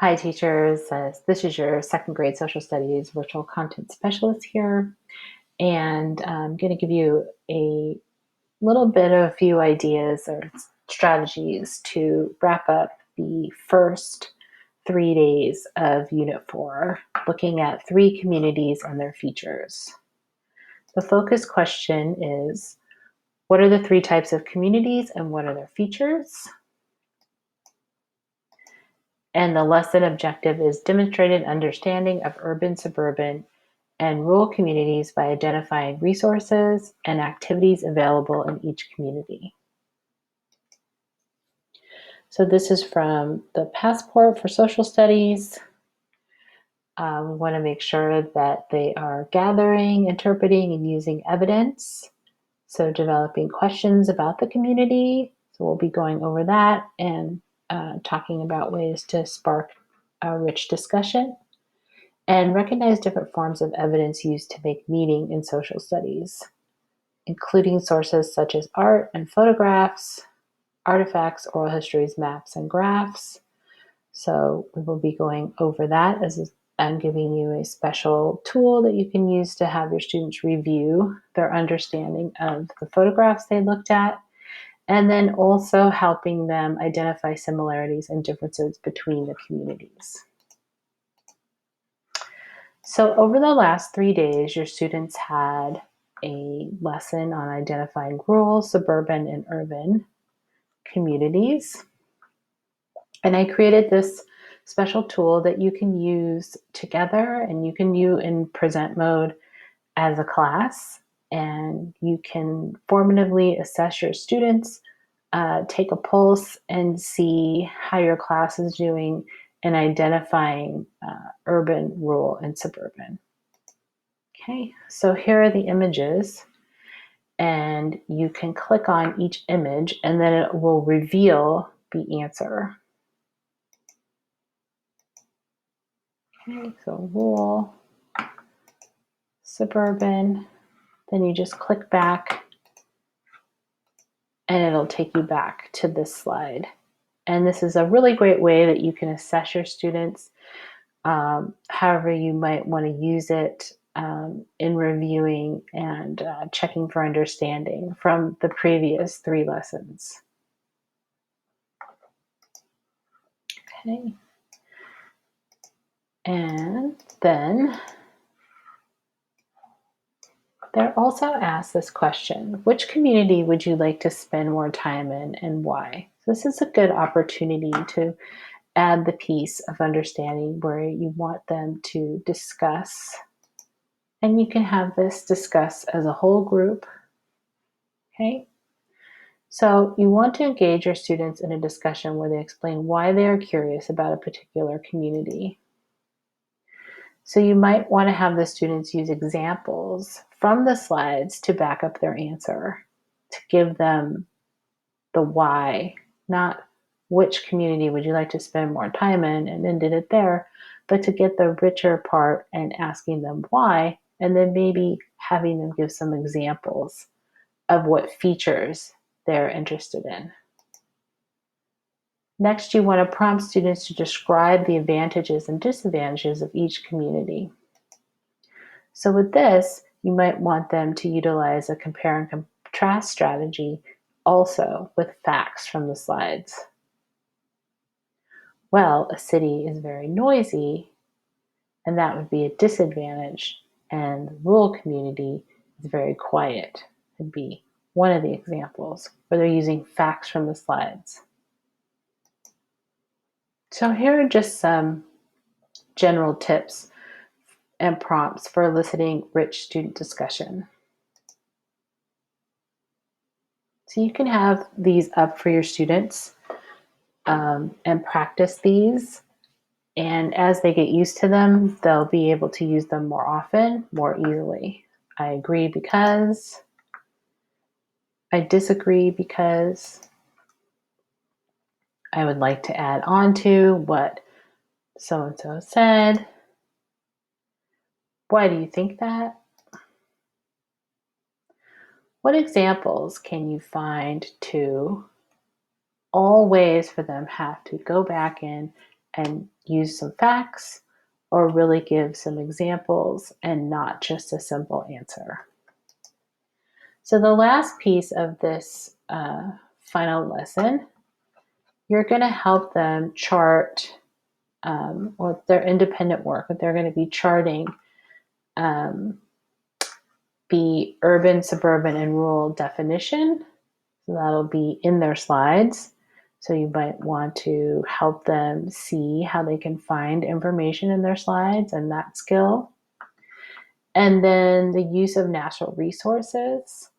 Hi, teachers. This is your second grade social studies virtual content specialist here, and I'm going to give you a little bit of a few ideas or strategies to wrap up the first 3 days of Unit 4, looking at three communities and their features. The focus question is, what are the three types of communities and what are their features? And the lesson objective is demonstrated understanding of urban, suburban, and rural communities by identifying resources and activities available in each community. So this is from the Passport for Social Studies. We want to make sure that they are gathering, interpreting, and using evidence. So developing questions about the community. So we'll be going over that and talking about ways to spark a rich discussion. And recognize different forms of evidence used to make meaning in social studies, including sources such as art and photographs, artifacts, oral histories, maps, and graphs. So we will be going over that as I'm giving you a special tool that you can use to have your students review their understanding of the photographs they looked at, and then also helping them identify similarities and differences between the communities. So over the last 3 days, your students had a lesson on identifying rural, suburban, and urban communities. And I created this special tool that you can use together and you can use in present mode as a class. And you can formatively assess your students, take a pulse, and see how your class is doing in identifying urban, rural, and suburban. Okay, so here are the images, and you can click on each image and then it will reveal the answer. Okay, so rural, suburban, then you just click back and it'll take you back to this slide. And this is a really great way that you can assess your students, however you might want to use it in reviewing and checking for understanding from the previous 3 lessons. Okay. And then they're also asked this question: which community would you like to spend more time in and why? So this is a good opportunity to add the piece of understanding where you want them to discuss. And you can have this discuss as a whole group. Okay. So you want to engage your students in a discussion where they explain why they are curious about a particular community. So you might want to have the students use examples from the slides to back up their answer, to give them the why, not which community would you like to spend more time in and ended it there, but to get the richer part and asking them why, and then maybe having them give some examples of what features they're interested in. Next, you want to prompt students to describe the advantages and disadvantages of each community. So with this, you might want them to utilize a compare and contrast strategy also with facts from the slides. Well, a city is very noisy, and that would be a disadvantage, and the rural community is very quiet, would be one of the examples where they're using facts from the slides. So here are just some general tips and prompts for eliciting rich student discussion. So you can have these up for your students and practice these. And as they get used to them, they'll be able to use them more often, more easily. I agree because, I disagree because, I would like to add on to what so-and-so said. Why do you think that? What examples can you find to all ways for them have to go back in and use some facts or really give some examples and not just a simple answer. So the last piece of this final lesson, you're going to help them chart or their independent work, but they're going to be charting the urban, suburban, and rural definition. So that'll be in their slides. So you might want to help them see how they can find information in their slides and that skill. And then the use of natural resources.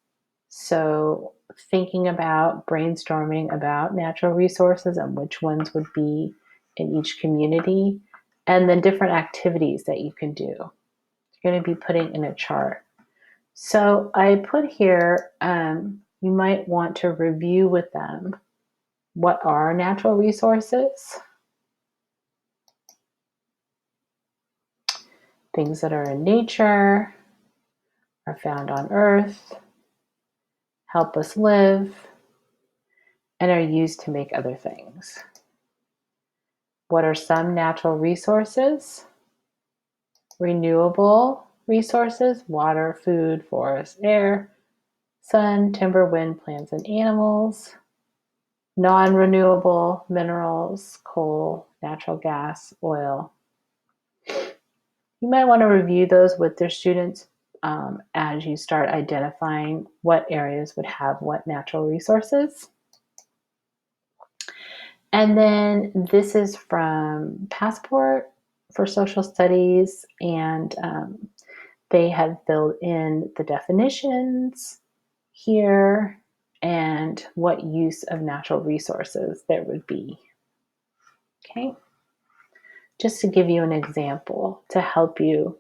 So thinking about brainstorming about natural resources and which ones would be in each community, and then different activities that you can do. You're going to be putting in a chart. So I put here, you might want to review with them what are natural resources, things that are in nature, are found on Earth, help us live, and are used to make other things. What are some natural resources? Renewable resources, water, food, forest, air, sun, timber, wind, plants, and animals. Non-renewable minerals, coal, natural gas, oil. You might want to review those with their students as you start identifying what areas would have what natural resources. And then this is from Passport for Social Studies, and they have filled in the definitions here and what use of natural resources there would be. Okay, just to give you an example to help you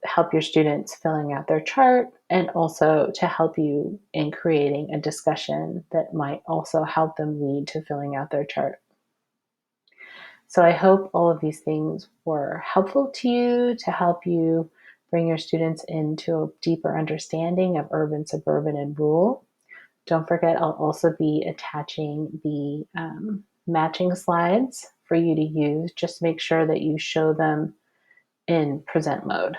help your students filling out their chart, and also to help you in creating a discussion that might also help them lead to filling out their chart. So I hope all of these things were helpful to you to help you bring your students into a deeper understanding of urban, suburban, and rural. Don't forget, I'll also be attaching the matching slides for you to use. Just make sure that you show them in present mode.